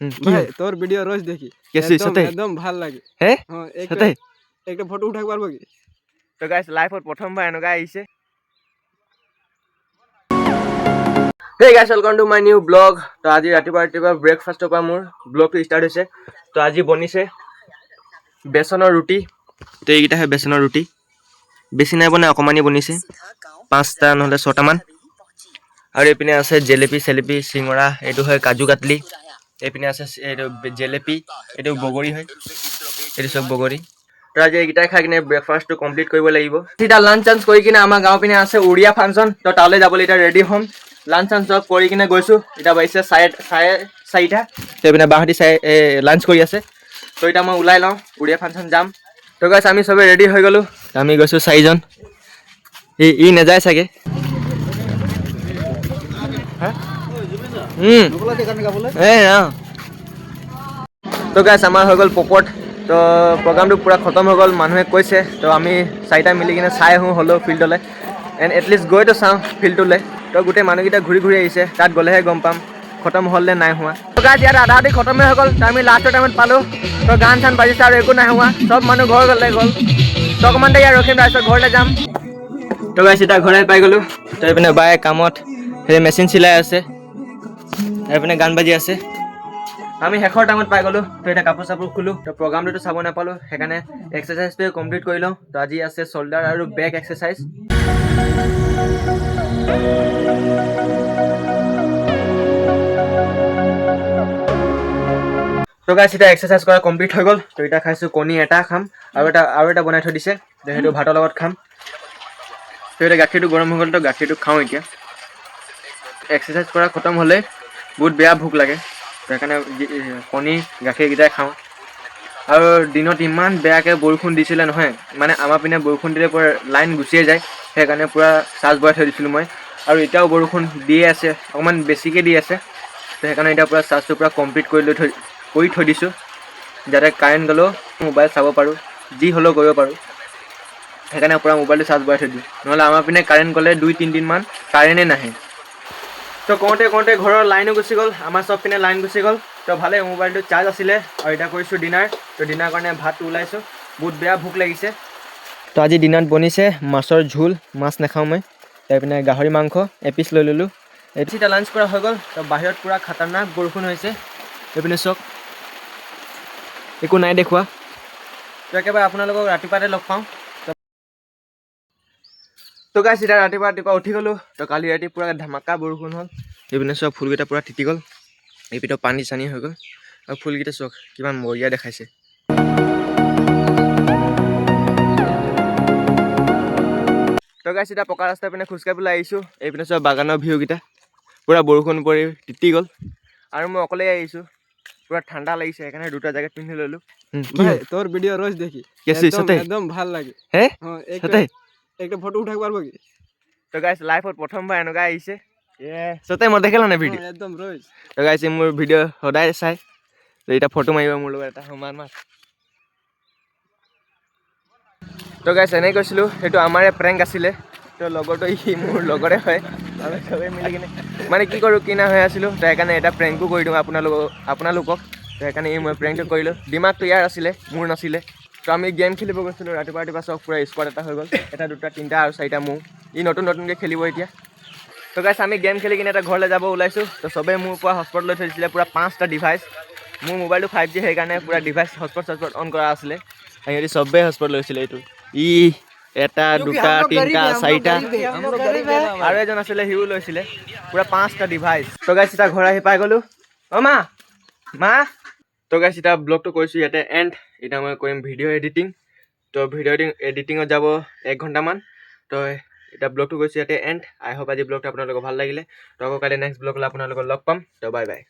ভাই তোর ভিডিও রোজ দেখি একদম ভাল লাগে হে একটা ফটো উঠাব পারবো কি তো গাইস লাইফত প্ৰথমবাৰ এনেকুৱা আহিছে Hey guys, welcome to my new vlog. তো আজি ৰাতিপুৱা ব্ৰেকফাষ্টৰ পৰা মোৰ ব্লগটো ষ্টাৰ্ট হৈছে তো আজি বনিছে বেচনৰ ৰুটি তো এইকেইটা হয় বেচনৰ ৰুটি বেছি নাই বনাই অকমানি বনিছে 5টা নহলে 6টা মান আৰু এইপিনে আছে জেলেপি চেলেপি সিঙৰা এইটো হয় কাজু কাটলি এইপিনে আছে এইটো জেলেপি এইটো বগৰী হয় এইটো সব বগৰী তো আজি এইকেইটাই খাই কিনে ব্ৰেকফাষ্টটো কমপ্লিট কৰিব লাগিব এতিয়া লাঞ্চ চাঞ্চ কৰি কিনে আমাৰ গাঁও পিনে আছে উৰিয়া ফাংচন তো তালৈ যাবলৈ এতিয়া ৰেডি হ'ম লাঞ্চ চাঞ্চ চব কৰি কিনে গৈছোঁ এতিয়া বাজিছে চাৰে 4টা তো এইপিনে বাহঁতি লাঞ্চ কৰি আছে তো এতিয়া মই ওলাই লওঁ উৰিয়া ফাংচন যাম তো গাইছ আমি চবে ৰেডি হৈ গ'লোঁ আমি গৈছোঁ 4জন ই নাযায় চাগে তো গাইছ আমাৰ হৈ গ'ল পপট তো প্ৰগ্ৰামটো পূৰা খতম হৈ গ'ল মানুহে কৈছে তো আমি 4টা মিলি কিনে চাই আহোঁ হ'লেও ফিল্ডলৈ এণ্ড এটলিষ্ট গৈতো চাওঁ ফিল্ডটোলৈ তো গোটেই মানুহকেইটা ঘূৰি ঘূৰি আহিছে তাত গ'লেহে গম পাম খতম হ'ল নে নাই হোৱা তো গাইছ ইয়াত আধা আধি খতমে হৈ গ'ল তো আমি লাষ্টৰ টাইমত পালোঁ তো গান চান বাজিছে আৰু একো নাই হোৱা চব মানুহ ঘৰ গ'লে গ'ল তো অকণমান দেৰি ৰখিম তাৰপিছত ঘৰলৈ যাম তো গাইছ এতিয়া ঘৰে পাই গ'লোঁ তো এইপিনে বায়ে কামত সেই মেচিন চিলাই আছে এইপিনে গান বাজি আছে আমি শেষৰ টাইমত পাই গ'লোঁ তো এতিয়া কাপোৰ চাপোৰ খুলোঁ তো প্ৰগ্ৰামটোতো চাব নাপালোঁ সেইকাৰণে এক্সাৰচাইজটোৱে কমপ্লিট কৰি লওঁ তো আজি আছে শোল্ডাৰ আৰু বেক এক্সাৰচাইজ তো গাইছ এতিয়া এক্সাৰচাইজ কৰা কমপ্লিট হৈ গ'ল তো এতিয়া খাইছোঁ কণী এটা খাম আৰু এটা বনাই থৈ দিছে সেইটো ভাতৰ লগত খাম তো এতিয়া গাখীৰটো গৰম হৈ গ'ল তো গাখীৰটো খাওঁ এতিয়া এক্সাৰচাইজ কৰা খতম হ'লে বহুত বেয়া ভোক লাগে সেইকাৰণে কণী গাখীৰকেইটাই খাওঁ আৰু দিনত ইমান বেয়াকৈ বৰষুণ দিছিলে নহয় মানে আমাৰ পিনে বৰষুণ দিলে পূৰা লাইন গুচিয়ে যায় সেইকাৰণে পূৰা চাৰ্জ বঢ়াই থৈ দিছিলোঁ মই আৰু এতিয়াও বৰষুণ দিয়ে আছে অকণমান বেছিকৈ দি আছে তো সেইকাৰণে এতিয়া পূৰা চাৰ্জটো পূৰা কমপ্লিট কৰি থৈ দিছোঁ যাতে কাৰেণ্ট গ'লেও মোবাইল চাব পাৰোঁ যি হ'লেও কৰিব পাৰোঁ সেইকাৰণে পূৰা মোবাইলটো চাৰ্জ বঢ়াই থৈ দিওঁ নহ'লে আমাৰ পিনে কাৰেণ্ট গ'লে 2-3 দিনমান কাৰেণ্টে নাহে তো কওঁতে ঘৰৰ লাইনো গুচি গ'ল আমাৰ চব পিনে লাইন গুচি গ'ল তো ভালে মোবাইলটো চাৰ্জ আছিলে আৰু এতিয়া কৰিছোঁ ডিনাৰ তো ডিনাৰ কাৰণে ভাতটো ওলাইছোঁ বহুত বেয়া ভোক লাগিছে তো আজি ডিনাৰত বনিছে মাছৰ ঝোল মাছ নাখাওঁ মই তাৰপিনে গাহৰি মাংস এপিচ লৈ ল'লোঁ এতিয়া লাঞ্চ কৰা হৈ গ'ল তো বাহিৰত পূৰা খাতাৰনাক বৰষুণ হৈছে এইপিনে চাওক একো নাই দেখুওৱা তো একেবাৰে আপোনালোকক ৰাতিপুৱাতে লগ পাওঁ তো গাইছ এতিয়া ৰাতিপুৱা উঠি গ'লোঁ তো কালি ৰাতি পূৰা ধামাকা বৰষুণ হ'ল এইপিনে চব ফুলকেইটা পূৰা তিতি গ'ল এইপিনে পানী চানী হৈ গ'ল আৰু ফুলকেইটা চাওক কিমান মৰিয়া দেখাইছে তো গাইছ এতিয়া পকা ৰাস্তাৰ পিনে খোজকাঢ়ি পেলাই আহিছোঁ এইপিনে চব বাগানৰ ভিউকেইটা পূৰা বৰষুণ পৰি তিতি গ'ল আৰু মই অকলেই আহিছোঁ পূৰা ঠাণ্ডা লাগিছে সেইকাৰণে দুটা জেকেট পিন্ধি ল'লোঁ ভাই তোর ভিডিও রোজ দেখি একদম ভাল লাগে হে একটা ফটো উঠাব পারবো কি তো গাইছ লাইফত প্ৰথমবাৰ এনেকুৱা আহিছে সতে মই দেখিলা নাই ভিডিঅ' একদম ৰোজ তো গাইছ মোৰ ভিডিঅ' সদায় চাই তো এতিয়া ফটো মাৰিব মোৰ লগত এটা সমান মাছ তো গাইছ এনেকৈ কৈছিলোঁ সেইটো আমাৰে প্ৰেংক আছিলে তো লগৰটো ই মোৰ লগৰে হয় আমি চবেই মিলি কিনে মানে কি কৰোঁ কিনা হৈ আছিলোঁ তো সেইকাৰণে এটা প্ৰেংকো কৰি দিওঁ আপোনালোকক তো সেইকাৰণে মই প্ৰেংকটো কৰিলোঁ দিমাগটো ইয়াৰ আছিলে মোৰ নাছিলে তো আমি গেম খেলিব গৈছিলোঁ ৰাতিপুৱা চব পূৰা স্কোৱাড এটা হৈ গ'ল 1 2 3 আৰু 4টা মোৰ ই নতুনকৈ খেলিব এতিয়া তো গাইছ আমি গেম খেলি কিনে এটা ঘৰলৈ যাব ওলাইছোঁ তো চবেই মোৰ পৰা হটস্পট লৈ থৈ দিছিলে পূৰা 5টা ডিভাইচ মোৰ মোবাইলটো 5G সেইকাৰণে পূৰা ডিভাইচ হটস্পট অন কৰা আছিলে সিহঁতি চবেই হটস্পট লৈছিলে এইটো 1 2 3 4টা আৰু এজন আছিলে সিও লৈছিলে পূৰা 5টা ডিভাইচ তো গাইছ এতিয়া ঘৰ আহি পাই গ'লোঁ অ' মা তো গাইছ এতিয়া ব্লগটো কৰিছোঁ ইয়াতে এণ্ড এতিয়া মই কৰিম ভিডিঅ' এডিটিং তো ভিডিঅ' এডিটিঙত যাব 1 ঘণ্টামান তো এতিয়া ব্লগটো কৰিছোঁ ইয়াতে এণ্ড আই হোপ আজি ব্লগটো আপোনালোকৰ ভাল লাগিলে তো আকৌ কাইলৈ নেক্সট ব্লগ হ'লে আপোনালোকক লগ পাম তো বাই বাই